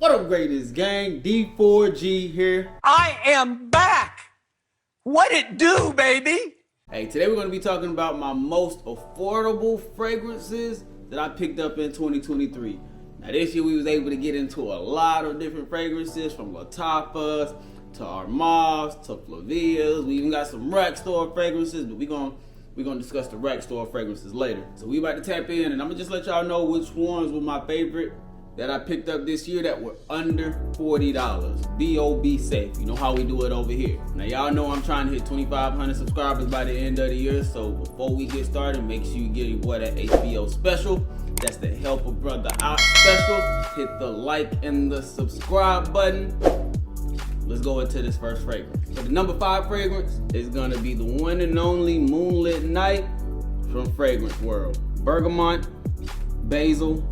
What up, greatest gang? D4G here. I am back. What it do, baby? Hey, today we're going to be talking about my most affordable fragrances that I picked up in 2023. Now this year we was able to get into a lot of different fragrances, from Lattafas to Armaf to Flavias. We even got some rack store fragrances, but we're gonna discuss the rack store fragrances later. So we about to tap in, and I'm gonna just let y'all know which ones were my favorite that I picked up this year that were under $40. B.O.B. safe. You know how we do it over here. Now y'all know I'm trying to hit 2,500 subscribers by the end of the year, so before we get started, make sure you get your boy that HBO special. That's the Help a Brother Out special. Hit the like and the subscribe button. Let's go into this first fragrance. So the number 5 fragrance is gonna be the one and only Moonlit Night from Fragrance World. Bergamot, basil,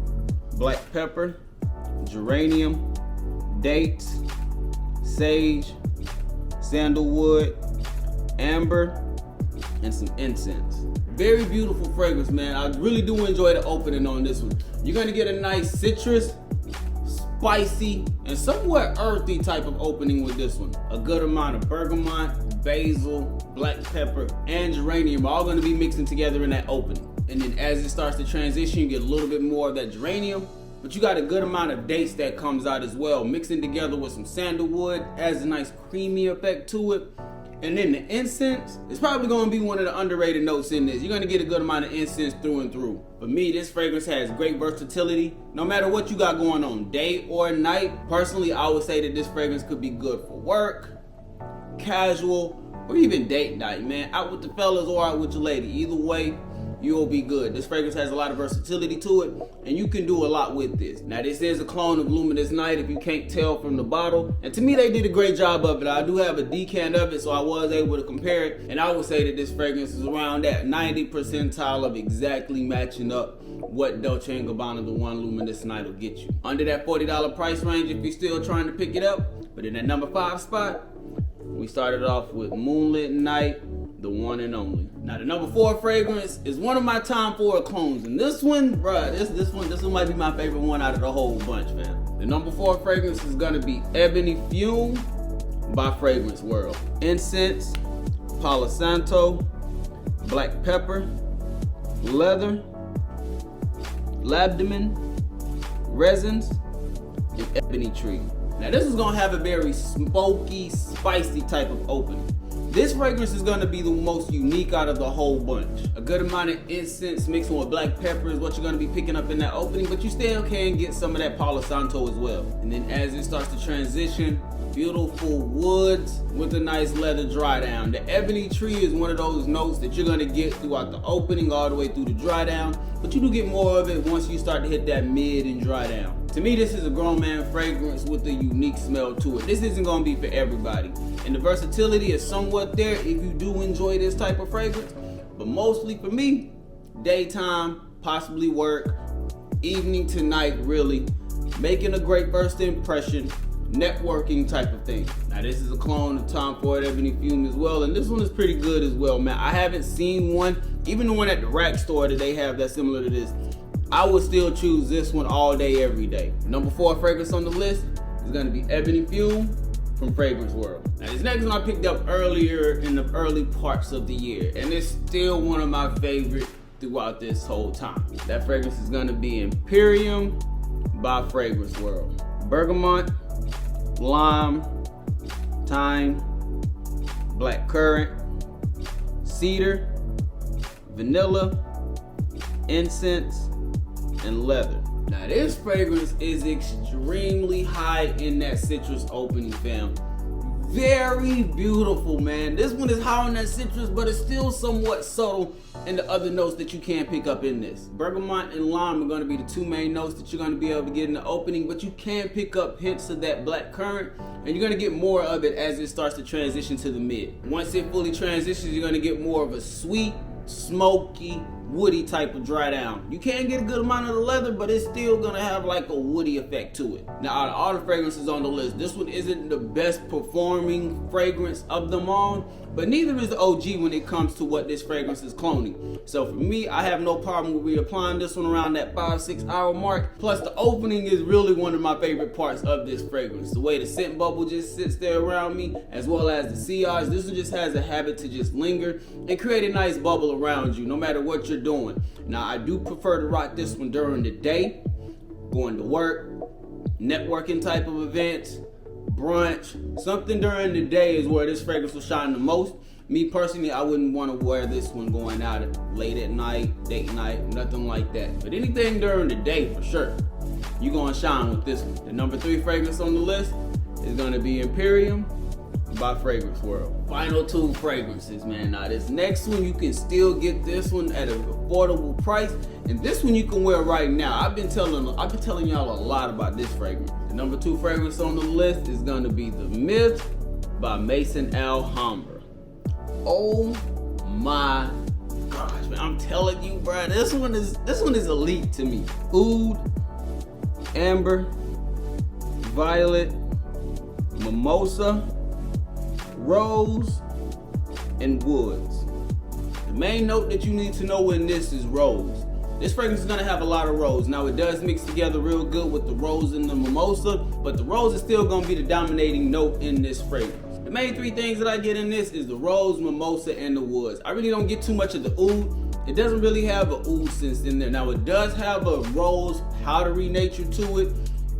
black pepper, geranium, dates, sage, sandalwood, amber, and some incense. Very beautiful fragrance, man. I really do enjoy the opening on this one. You're gonna get a nice citrus, spicy, and somewhat earthy type of opening with this one. A good amount of bergamot, basil, black pepper, and geranium are all gonna be mixing together in that opening. And then as it starts to transition, you get a little bit more of that geranium, but you got a good amount of dates that comes out as well, mixing together with some sandalwood, adds a nice creamy effect to it. And then the incense is probably gonna be one of the underrated notes in this. You're gonna get a good amount of incense through and through. For me, this fragrance has great versatility. No matter what you got going on, day or night, personally, I would say that this fragrance could be good for work, casual, or even date night, man. Out with the fellas or out with your lady. Either way, you'll be good. This fragrance has a lot of versatility to it, and you can do a lot with this. Now this is a clone of Luminous Night, if you can't tell from the bottle, and to me they did a great job of it. I do have a decant of it, so I was able to compare it, and I would say that this fragrance is around that 90 percentile of exactly matching up what Dolce & Gabbana, the one Luminous Night, will get you. Under that $40 price range if you're still trying to pick it up. But in that number 5 spot, we started off with Moonlit Night, the one and only. Now the number 4 fragrance is one of my Tom Ford clones, and this one, bruh, this one might be my favorite one out of the whole bunch, man. The number 4 fragrance is gonna be Ebony Fume by Fragrance World. Incense, Palo Santo, black pepper, leather, labdamen, resins, and ebony tree. Now this is gonna have a very smoky, spicy type of opening. This fragrance is gonna be the most unique out of the whole bunch. A good amount of incense mixing with black pepper is what you're gonna be picking up in that opening, but you still can get some of that Palo Santo as well. And then as it starts to transition, beautiful woods with a nice leather dry down. The ebony tree is one of those notes that you're gonna get throughout the opening all the way through the dry down, but you do get more of it once you start to hit that mid and dry down. To me, this is a grown man fragrance with a unique smell to it. This isn't gonna be for everybody. And the versatility is somewhat there if you do enjoy this type of fragrance, but mostly for me, daytime, possibly work, evening to night, really, making a great first impression, networking type of thing. Now this is a clone of Tom Ford Ebony Fume as well, and this one is pretty good as well, man. I haven't seen one, even the one at the rack store that they have that's similar to this. I would still choose this one all day, every day. Number 4 fragrance on the list is gonna be Ebony Fume from Fragrance World. Now this next one I picked up earlier in the early parts of the year, and it's still one of my favorite throughout this whole time. That fragrance is gonna be Imperium by Fragrance World. Bergamot, lime, thyme, black currant, cedar, vanilla, incense, and leather. Now this fragrance is extremely high in that citrus opening, fam. Very beautiful, man. This one is high on that citrus, but it's still somewhat subtle in the other notes that you can pick up in this. Bergamot and lime are gonna be the 2 main notes that you're gonna be able to get in the opening, but you can pick up hints of that black currant, and you're gonna get more of it as it starts to transition to the mid. Once it fully transitions, you're gonna get more of a sweet, smoky, woody type of dry down. You can get a good amount of the leather, but it's still gonna have like a woody effect to it. Now out of all the fragrances on the list, this one isn't the best performing fragrance of them all, but neither is the OG when it comes to what this fragrance is cloning. So for me, I have no problem with reapplying this one around that 5-6 hour mark. Plus the opening is really one of my favorite parts of this fragrance. The way the scent bubble just sits there around me, as well as the sillage. This one just has a habit to just linger and create a nice bubble around you no matter what you're doing. Now I do prefer to rock this one during the day, going to work, networking type of events, brunch, something during the day is where this fragrance will shine the most. Me personally, I wouldn't want to wear this one going out late at night, date night, nothing like that. But anything during the day for sure, you're gonna shine with this one. The number 3 fragrance on the list is gonna be Imperium by Fragrance World. Final 2 fragrances, man. Now this next one, you can still get this one at an affordable price, and this one you can wear right now. I've been telling y'all a lot about this fragrance. The number 2 fragrance on the list is gonna be The Myth by Maison Alhambra. Oh my gosh, man! I'm telling you, bro, this one is elite to me. Oud, amber, violet, mimosa, rose, and woods. The main note that you need to know in this is rose. This fragrance is gonna have a lot of rose. Now it does mix together real good with the rose and the mimosa, but the rose is still gonna be the dominating note in this fragrance. The main 3 things that I get in this is the rose, mimosa, and the woods. I really don't get too much of the oud. It doesn't really have an oud sense in there. Now it does have a rose powdery nature to it,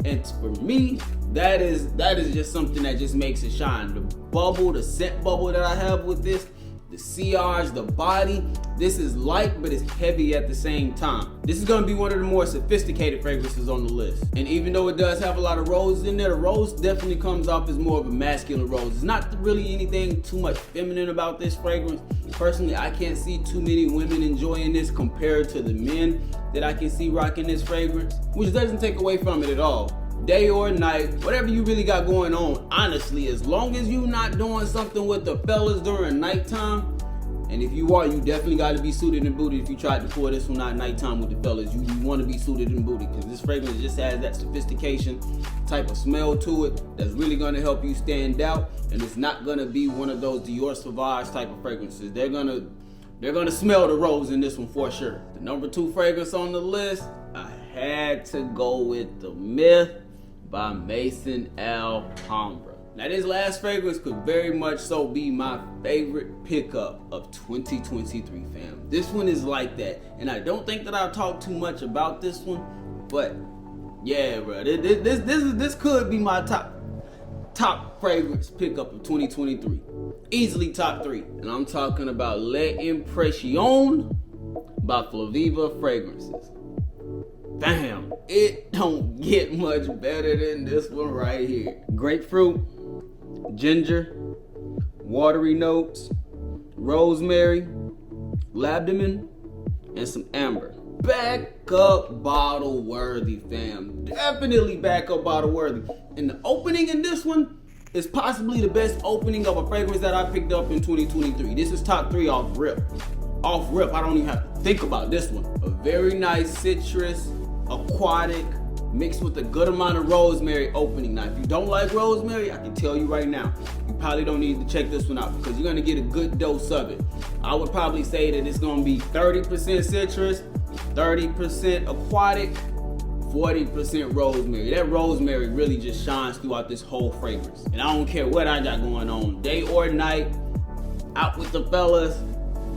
and for me, that is just something that just makes it shine. The bubble, the scent bubble that I have with this, the sillage, the body, this is light but it's heavy at the same time. This is gonna be one of the more sophisticated fragrances on the list. And even though it does have a lot of roses in there, the rose definitely comes off as more of a masculine rose. It's not really anything too much feminine about this fragrance. Personally, I can't see too many women enjoying this compared to the men that I can see rocking this fragrance, which doesn't take away from it at all. Day or night, whatever you really got going on, honestly, as long as you're not doing something with the fellas during nighttime, and if you are, you definitely got to be suited and booted. If you tried to pour this one out nighttime with the fellas, you want to be suited and booted, because this fragrance just has that sophistication type of smell to it that's really going to help you stand out, and it's not going to be one of those Dior Sauvage type of fragrances. They're gonna smell the rose in this one for sure. The number 2 fragrance on the list, I had to go with The Myth by Maison Alhambra. Now this last fragrance could very much so be my favorite pickup of 2023, fam. This one is like that, and I don't think that I've talked too much about this one, but yeah, bro, this could be my top fragrance pickup of 2023. Easily top 3, and I'm talking about L'Impression by Flaviva Fragrances. Damn, it don't get much better than this one right here. Grapefruit, ginger, watery notes, rosemary, labdamen, and some amber. Backup bottle worthy, fam. Definitely backup bottle worthy. And the opening in this one is possibly the best opening of a fragrance that I picked up in 2023. This is top 3 off rip. Off rip, I don't even have to think about this one. A very nice citrus, aquatic, mixed with a good amount of rosemary opening. Now, if you don't like rosemary, I can tell you right now, you probably don't need to check this one out, because you're gonna get a good dose of it. I would probably say that it's gonna be 30% citrus, 30% aquatic, 40% rosemary. That rosemary really just shines throughout this whole fragrance. And I don't care what I got going on, day or night, out with the fellas,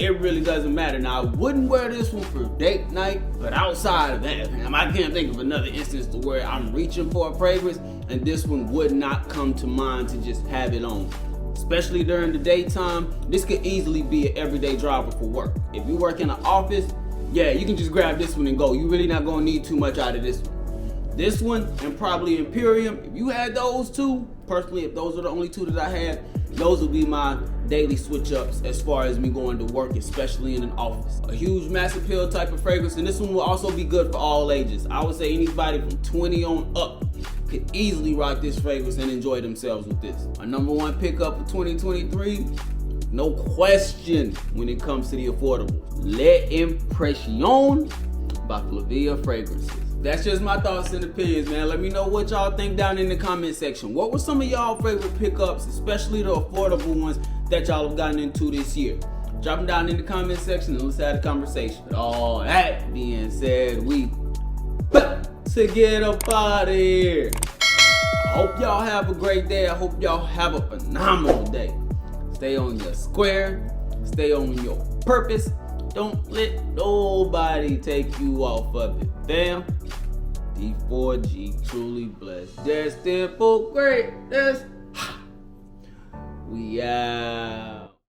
it really doesn't matter. Now, I wouldn't wear this one for date night, but outside of that, man, I can't think of another instance to where I'm reaching for a fragrance and this one would not come to mind to just have it on. Especially during the daytime, this could easily be an everyday driver for work. If you work in an office, yeah, you can just grab this one and go. You're really not gonna need too much out of this one. This one and probably Imperium, if you had those two, personally, if those are the only 2 that I had, those would be my daily switch ups as far as me going to work, especially in an office. A huge mass appeal type of fragrance, and this one will also be good for all ages. I would say anybody from 20 on up could easily rock this fragrance and enjoy themselves with this. My number 1 pickup of 2023, no question when it comes to the affordables. L'Impression by Flaviva Fragrances. That's just my thoughts and opinions, man. Let me know what y'all think down in the comment section. What were some of y'all favorite pickups, especially the affordable ones, that y'all have gotten into this year? Drop them down in the comment section and let's have a conversation. With all that being said, we about to get up out of here. I hope y'all have a great day. I hope y'all have a phenomenal day. Stay on your square. Stay on your purpose. Don't let nobody take you off of it, fam. D4G, truly blessed, destined for greatness. We out.